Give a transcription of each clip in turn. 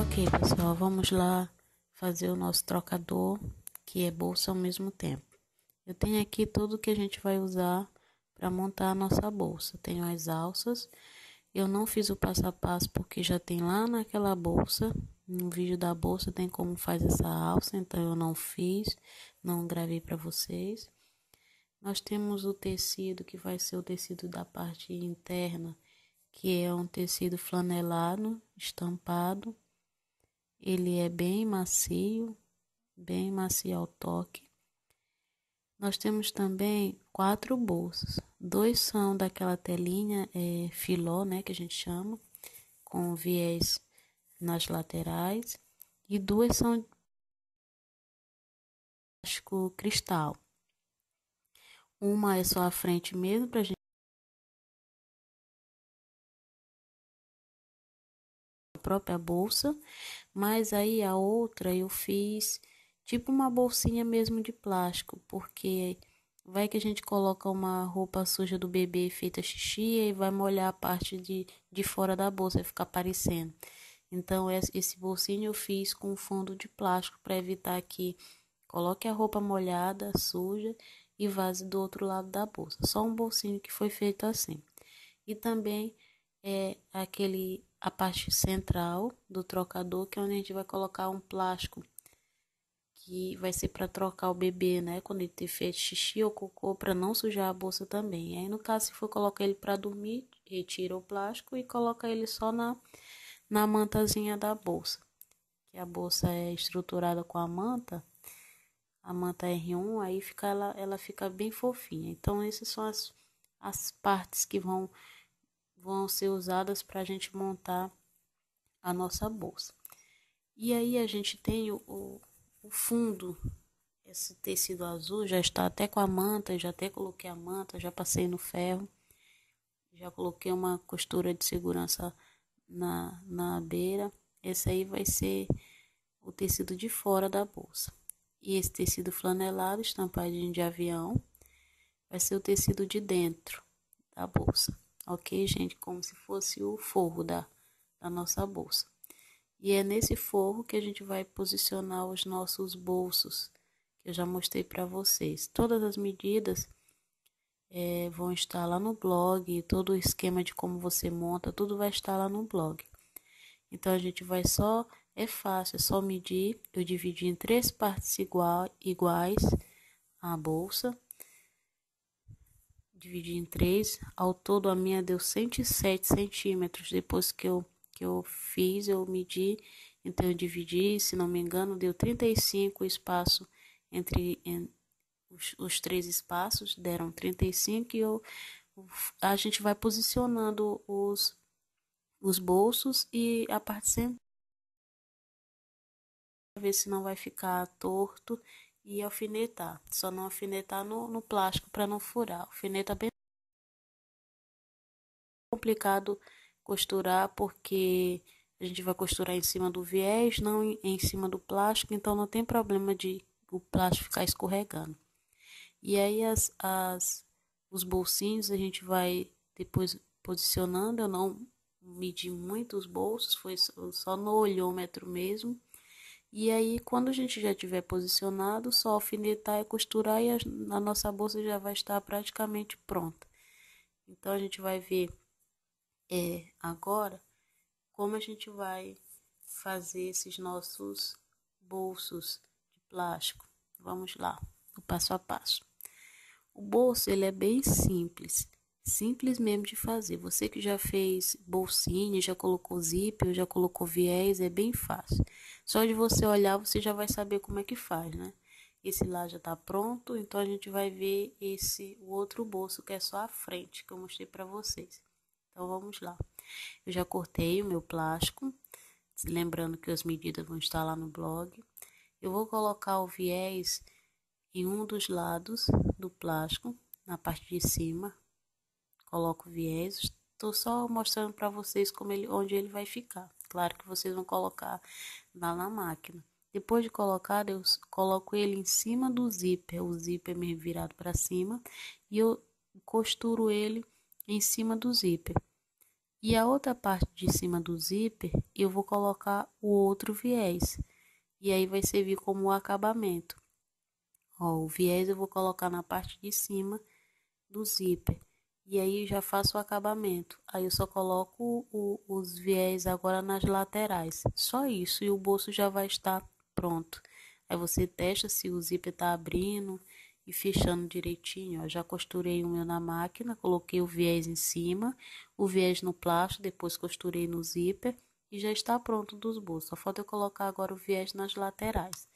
Ok, pessoal, vamos lá fazer o nosso trocador, que é bolsa ao mesmo tempo. Eu tenho aqui tudo que a gente vai usar para montar a nossa bolsa. Tenho as alças. Eu não fiz o passo a passo porque já tem lá naquela bolsa. No vídeo da bolsa tem como faz essa alça, então eu não fiz, não gravei para vocês. Nós temos o tecido que vai ser o tecido da parte interna, que é um tecido flanelado, estampado. Ele é bem macio ao toque. Nós temos também 4 bolsos. 2 são daquela telinha filó, né, que a gente chama, com viés nas laterais. E 2 são de plástico cristal. Uma é só a frente mesmo, pra gente a própria bolsa. Mas aí a outra eu fiz tipo uma bolsinha mesmo de plástico, porque vai que a gente coloca uma roupa suja do bebê feita xixi e vai molhar a parte de fora da bolsa, vai ficar aparecendo. Então esse bolsinho eu fiz com fundo de plástico para evitar que coloque a roupa molhada, suja e vaze do outro lado da bolsa. Só um bolsinho que foi feito assim. E também a parte central do trocador, que é onde a gente vai colocar um plástico que vai ser para trocar o bebê, né, quando ele ter feito xixi ou cocô, para não sujar a bolsa também. Aí no caso, se for colocar ele para dormir, retira o plástico e coloca ele só na mantazinha da bolsa, que a bolsa é estruturada com a manta R1, aí ela fica bem fofinha. Então essas são as partes que vão ser usadas para a gente montar a nossa bolsa. E aí a gente tem o fundo, esse tecido azul já está até com a manta, já até coloquei a manta, já passei no ferro, já coloquei uma costura de segurança na beira. Esse aí vai ser o tecido de fora da bolsa. E esse tecido flanelado, estampadinho de avião, vai ser o tecido de dentro da bolsa. Ok, gente? Como se fosse o forro da nossa bolsa. E é nesse forro que a gente vai posicionar os nossos bolsos, que eu já mostrei para vocês. Todas as medidas vão estar lá no blog, todo o esquema de como você monta, tudo vai estar lá no blog. Então a gente vai é fácil, é só medir. Eu dividi em 3 partes iguais a bolsa. Dividi em 3, ao todo a minha deu 107 centímetros, depois que eu fiz, eu medi, então eu dividi, se não me engano, deu 35 espaço entre os 3 espaços, deram 35 e a gente vai posicionando os bolsos e a parte central, ver se não vai ficar torto e alfinetar, só não alfinetar no plástico para não furar, alfineta bem complicado costurar porque a gente vai costurar em cima do viés, não em cima do plástico, então não tem problema de o plástico ficar escorregando. E aí os bolsinhos a gente vai depois posicionando. Eu não medi muito os bolsos, foi só no olhômetro mesmo. E aí quando a gente já tiver posicionado, só alfinetar e costurar e a nossa bolsa já vai estar praticamente pronta. Então a gente vai ver agora como a gente vai fazer esses nossos bolsos de plástico. Vamos lá, o passo a passo. O bolso ele é bem simples mesmo de fazer. Você que já fez bolsinha, já colocou zíper, já colocou viés, é bem fácil. Só de você olhar você já vai saber como é que faz, né? Esse lá já tá pronto, então a gente vai ver o outro bolso que é só a frente, que eu mostrei para vocês. Então vamos lá. Eu já cortei o meu plástico, lembrando que as medidas vão estar lá no blog. Eu vou colocar o viés em um dos lados do plástico, na parte de cima. Coloco o viés. Estou só mostrando para vocês onde ele vai ficar. Claro que vocês vão colocar lá na máquina. Depois de colocar, eu coloco ele em cima do zíper, o zíper meio virado para cima, e eu costuro ele em cima do zíper. E a outra parte de cima do zíper, eu vou colocar o outro viés. E aí vai servir como acabamento. Ó, o viés eu vou colocar na parte de cima do zíper. E aí já faço o acabamento. Aí eu só coloco os viés agora nas laterais. Só isso e o bolso já vai estar pronto. Aí você testa se o zíper tá abrindo e fechando direitinho. Ó, já costurei o meu na máquina, coloquei o viés em cima, o viés no plástico, depois costurei no zíper e já está pronto dos bolsos. Só falta eu colocar agora o viés nas laterais.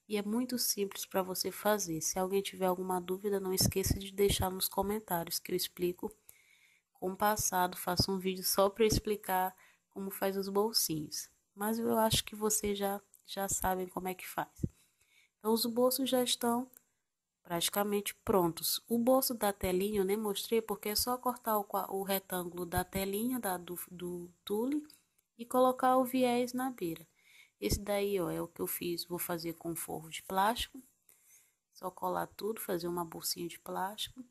E é muito simples para você fazer. Se alguém tiver alguma dúvida, não esqueça de deixar nos comentários que eu explico com o passado. Faço um vídeo só para explicar como faz os bolsinhos. Mas eu acho que vocês já sabem como é que faz. Então os bolsos já estão praticamente prontos. O bolso da telinha eu nem mostrei porque é só cortar o retângulo da telinha do tule e colocar o viés na beira. Esse daí, ó, é o que eu fiz. Vou fazer com forro de plástico. Só colar tudo, fazer uma bolsinha de plástico.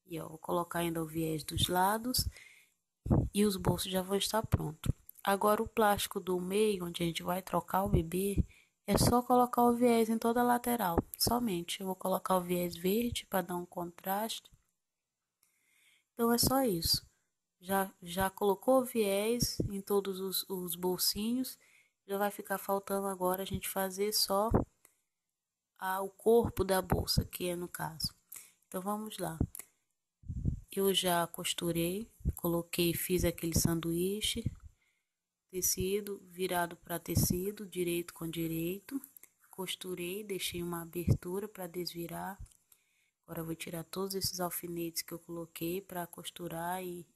E ó, vou colocar ainda o viés dos lados. E os bolsos já vão estar prontos. Agora o plástico do meio, onde a gente vai trocar o bebê, é só colocar o viés em toda a lateral. Somente. Eu vou colocar o viés verde para dar um contraste. Então é só isso. Já colocou o viés em todos os bolsinhos. Já vai ficar faltando agora a gente fazer só o corpo da bolsa, que é no caso. Então vamos lá. Eu já costurei, coloquei, fiz aquele sanduíche, tecido virado para tecido, direito com direito. Costurei, deixei uma abertura para desvirar. Agora eu vou tirar todos esses alfinetes que eu coloquei para costurar e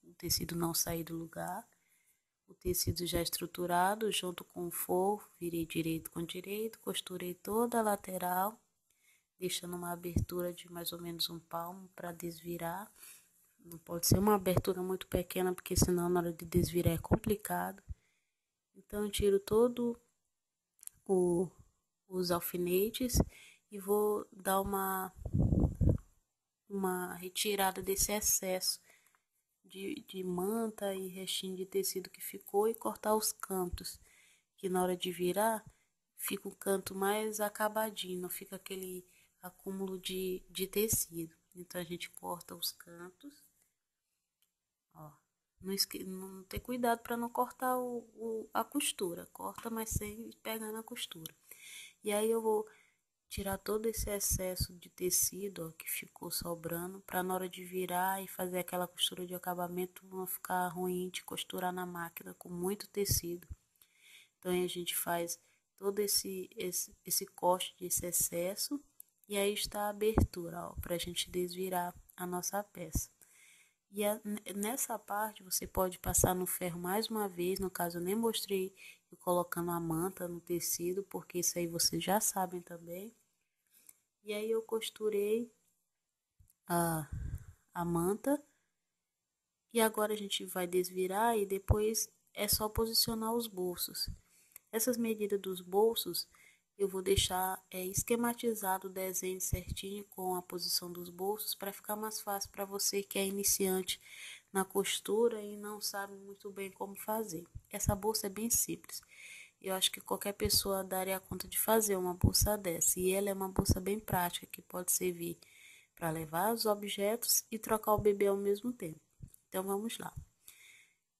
o tecido não sair do lugar. O tecido já estruturado, junto com o forro, virei direito com direito, costurei toda a lateral, deixando uma abertura de mais ou menos um palmo para desvirar. Não pode ser uma abertura muito pequena, porque senão na hora de desvirar é complicado. Então eu tiro todo os alfinetes e vou dar uma retirada desse excesso de manta e restinho de tecido que ficou e cortar os cantos, que na hora de virar fica o canto mais acabadinho, não fica aquele acúmulo de tecido. Então a gente corta os cantos, ó, não ter cuidado para não cortar a costura, corta, mas sem pegar na costura. E aí eu vou tirar todo esse excesso de tecido, ó, que ficou sobrando, para na hora de virar e fazer aquela costura de acabamento não ficar ruim de costurar na máquina com muito tecido. Então a gente faz todo esse corte desse excesso e aí está a abertura, ó, para a gente desvirar a nossa peça. E nessa parte você pode passar no ferro mais uma vez, no caso eu nem mostrei eu colocando a manta no tecido, porque isso aí vocês já sabem também. E aí eu costurei a manta e agora a gente vai desvirar e depois é só posicionar os bolsos. Essas medidas dos bolsos eu vou deixar esquematizado o desenho certinho com a posição dos bolsos para ficar mais fácil para você que é iniciante na costura e não sabe muito bem como fazer. Essa bolsa é bem simples. Eu acho que qualquer pessoa daria conta de fazer uma bolsa dessa. E ela é uma bolsa bem prática que pode servir para levar os objetos e trocar o bebê ao mesmo tempo. Então vamos lá.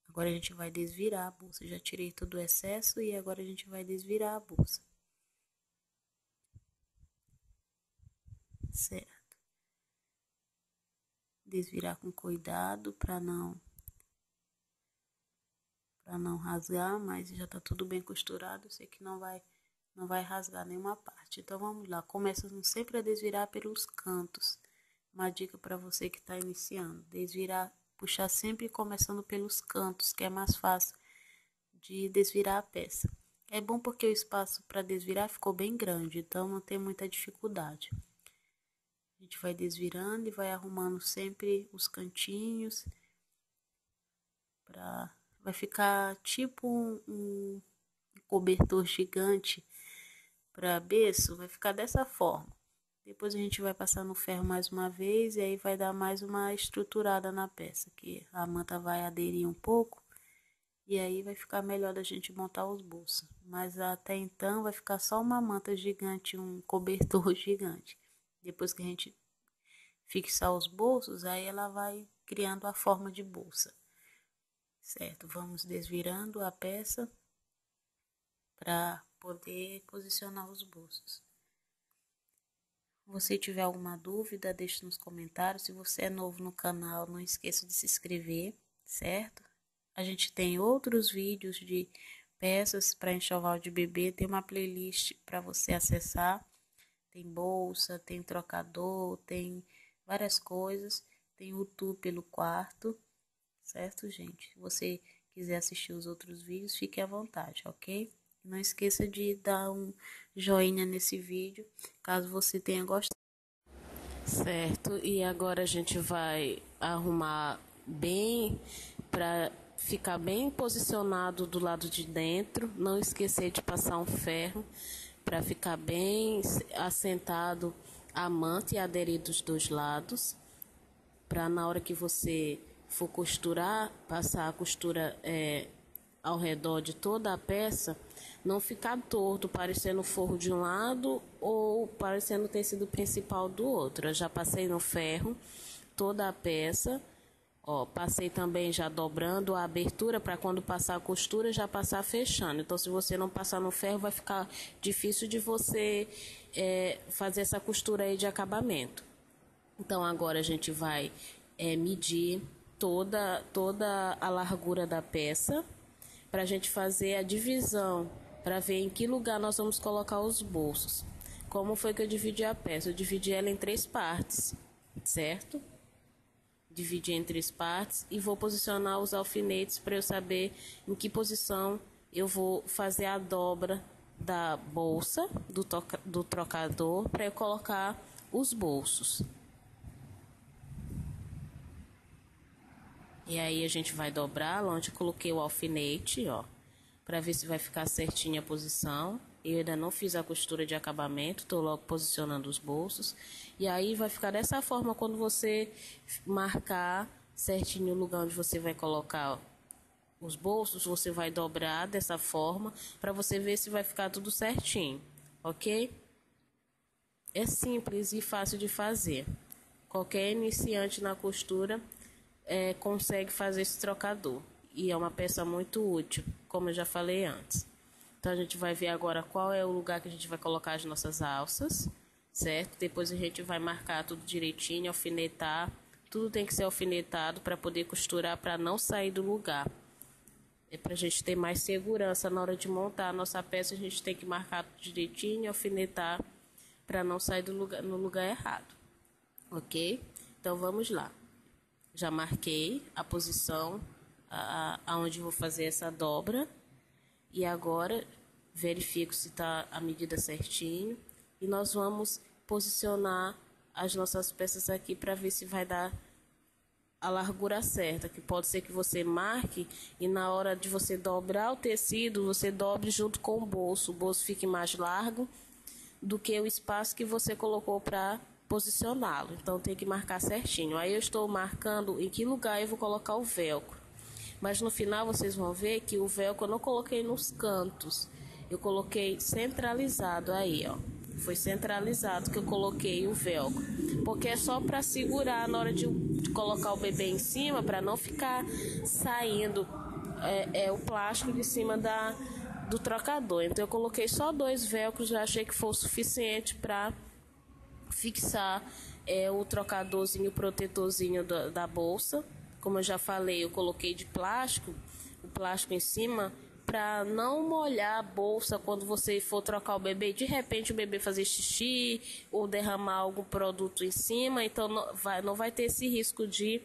Agora a gente vai desvirar a bolsa. Já tirei todo o excesso e agora a gente vai desvirar a bolsa. Certo. Desvirar com cuidado para não rasgar, mas já tá tudo bem costurado. Eu sei que não vai rasgar nenhuma parte. Então vamos lá. Começa sempre a desvirar pelos cantos. Uma dica para você que está iniciando: desvirar, puxar sempre começando pelos cantos, que é mais fácil de desvirar a peça. É bom porque o espaço para desvirar ficou bem grande, então não tem muita dificuldade. A gente vai desvirando e vai arrumando sempre os cantinhos, vai ficar tipo um cobertor gigante para berço, vai ficar dessa forma. Depois a gente vai passar no ferro mais uma vez e aí vai dar mais uma estruturada na peça, que a manta vai aderir um pouco e aí vai ficar melhor da gente montar os bolsos. Mas até então vai ficar só uma manta gigante, um cobertor gigante. Depois que a gente fixar os bolsos, aí ela vai criando a forma de bolsa. Certo? Vamos desvirando a peça para poder posicionar os bolsos. Se você tiver alguma dúvida, deixe nos comentários. Se você é novo no canal, não esqueça de se inscrever, certo? A gente tem outros vídeos de peças para enxoval de bebê, tem uma playlist para você acessar. Tem bolsa, tem trocador, tem várias coisas. Tem YouTube pelo quarto, certo, gente? Se você quiser assistir os outros vídeos, fique à vontade, ok? Não esqueça de dar um joinha nesse vídeo, caso você tenha gostado. Certo, e agora a gente vai arrumar bem para ficar bem posicionado do lado de dentro. Não esquecer de passar um ferro para ficar bem assentado a manta e aderir dos dois lados. Para na hora que você for costurar, passar a costura ao redor de toda a peça, não ficar torto, parecendo o forro de um lado ou parecendo o tecido principal do outro. Eu já passei no ferro toda a peça, ó, passei também já dobrando a abertura para quando passar a costura já passar fechando. Então, se você não passar no ferro, vai ficar difícil de você fazer essa costura aí de acabamento. Então, agora a gente vai medir toda a largura da peça para a gente fazer a divisão, para ver em que lugar nós vamos colocar os bolsos. Como foi que eu dividi a peça? Eu dividi ela em 3 partes, certo? Dividi em 3 partes e vou posicionar os alfinetes para eu saber em que posição eu vou fazer a dobra da bolsa, do trocador, para eu colocar os bolsos. E aí a gente vai dobrar onde eu coloquei o alfinete, ó, para ver se vai ficar certinha a posição. Eu ainda não fiz a costura de acabamento, tô logo posicionando os bolsos. E aí vai ficar dessa forma quando você marcar certinho o lugar onde você vai colocar os bolsos, você vai dobrar dessa forma para você ver se vai ficar tudo certinho, ok? É simples e fácil de fazer. Qualquer iniciante na costura consegue fazer esse trocador. E é uma peça muito útil, como eu já falei antes. Então a gente vai ver agora qual é o lugar que a gente vai colocar as nossas alças, certo? Depois a gente vai marcar tudo direitinho, alfinetar. Tudo tem que ser alfinetado para poder costurar, para não sair do lugar. É para a gente ter mais segurança na hora de montar a nossa peça. A gente tem que marcar tudo direitinho, alfinetar, para não sair no lugar errado, ok? Então vamos lá. Já marquei a posição aonde vou fazer essa dobra. E agora verifico se está a medida certinho. E nós vamos posicionar as nossas peças aqui para ver se vai dar a largura certa. Que pode ser que você marque e na hora de você dobrar o tecido, você dobre junto com o bolso. O bolso fique mais largo do que o espaço que você colocou para posicioná-lo. Então tem que marcar certinho. Aí eu estou marcando em que lugar eu vou colocar o velcro. Mas no final vocês vão ver que o velcro eu não coloquei nos cantos. Eu coloquei centralizado aí, ó. Foi centralizado que eu coloquei o velcro. Porque é só para segurar na hora de colocar o bebê em cima, para não ficar saindo o plástico de cima do trocador. Então eu coloquei só 2 velcros, já achei que foi o suficiente para fixar o trocadorzinho, o protetorzinho da bolsa. Como eu já falei, eu coloquei de plástico, o plástico em cima, para não molhar a bolsa quando você for trocar o bebê. De repente o bebê fazer xixi ou derramar algum produto em cima, então não vai ter esse risco de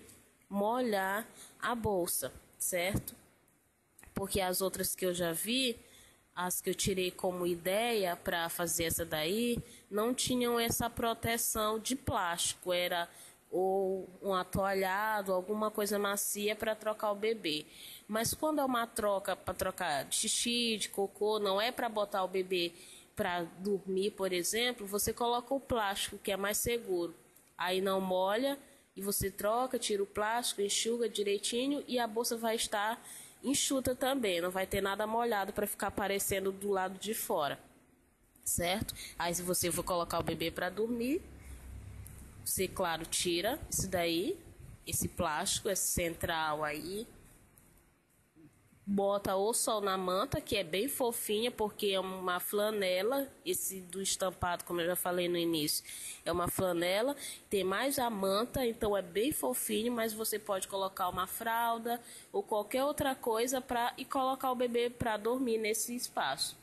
molhar a bolsa, certo? Porque as outras que eu já vi, as que eu tirei como ideia para fazer essa daí, não tinham essa proteção de plástico, era ou um atoalhado, alguma coisa macia para trocar o bebê. Mas quando é uma troca para trocar de xixi, de cocô, não é para botar o bebê para dormir, por exemplo, você coloca o plástico, que é mais seguro. Aí não molha e você troca, tira o plástico, enxuga direitinho e a bolsa vai estar enxuta também, não vai ter nada molhado para ficar aparecendo do lado de fora, certo? Aí se você for colocar o bebê para dormir, você, claro, tira isso daí, esse plástico, esse central aí, bota o sol na manta, que é bem fofinha, porque é uma flanela, esse do estampado, como eu já falei no início, é uma flanela, tem mais a manta, então é bem fofinho, mas você pode colocar uma fralda ou qualquer outra coisa e colocar o bebê para dormir nesse espaço,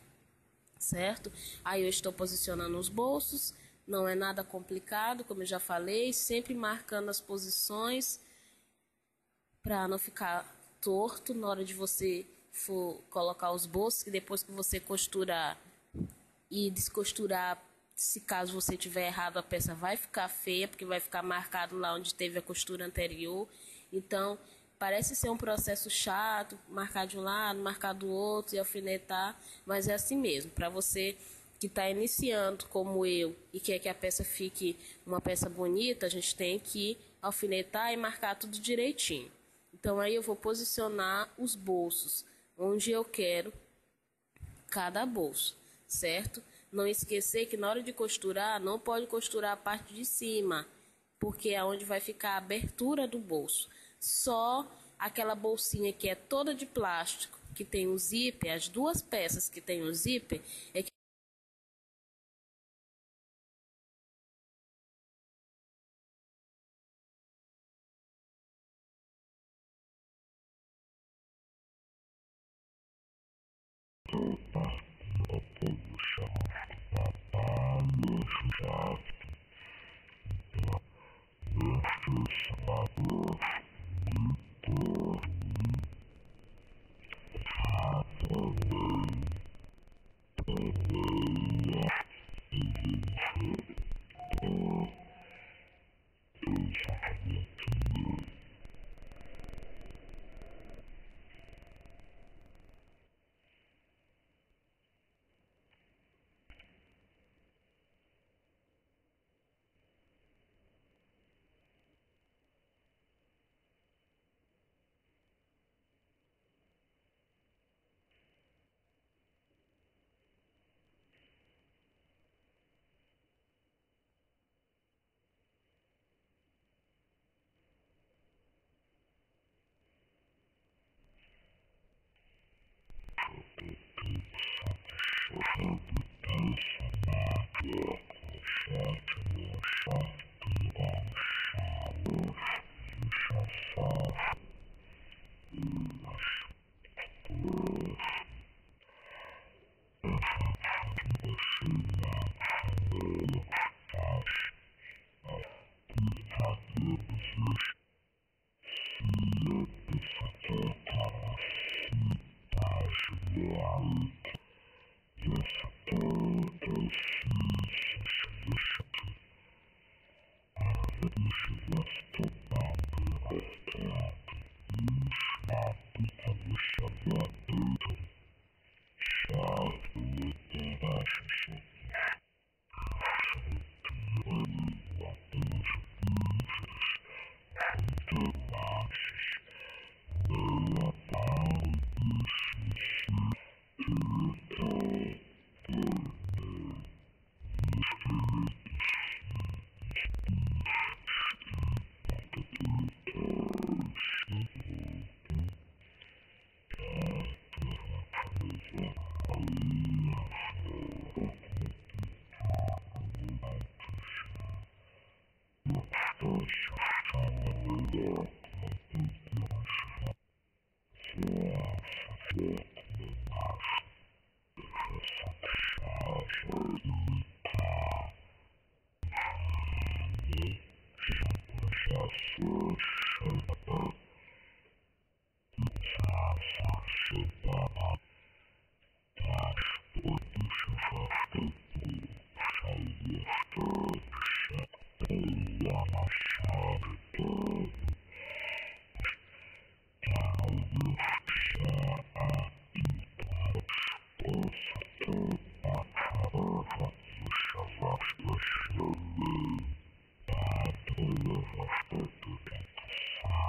certo? Aí eu estou posicionando os bolsos, não é nada complicado, como eu já falei, sempre marcando as posições para não ficar torto na hora de você for colocar os bolsos, que depois que você costurar e descosturar, se caso você tiver errado, a peça vai ficar feia, porque vai ficar marcado lá onde teve a costura anterior. Então, parece ser um processo chato, marcar de um lado, marcar do outro e alfinetar, mas é assim mesmo. Para você que está iniciando, como eu, e quer que a peça fique uma peça bonita, a gente tem que alfinetar e marcar tudo direitinho. Então aí eu vou posicionar os bolsos onde eu quero cada bolso, certo? Não esquecer que na hora de costurar, não pode costurar a parte de cima, porque é onde vai ficar a abertura do bolso. Só aquela bolsinha que é toda de plástico, que tem o zíper, as duas peças que tem o zíper, é que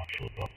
Chata,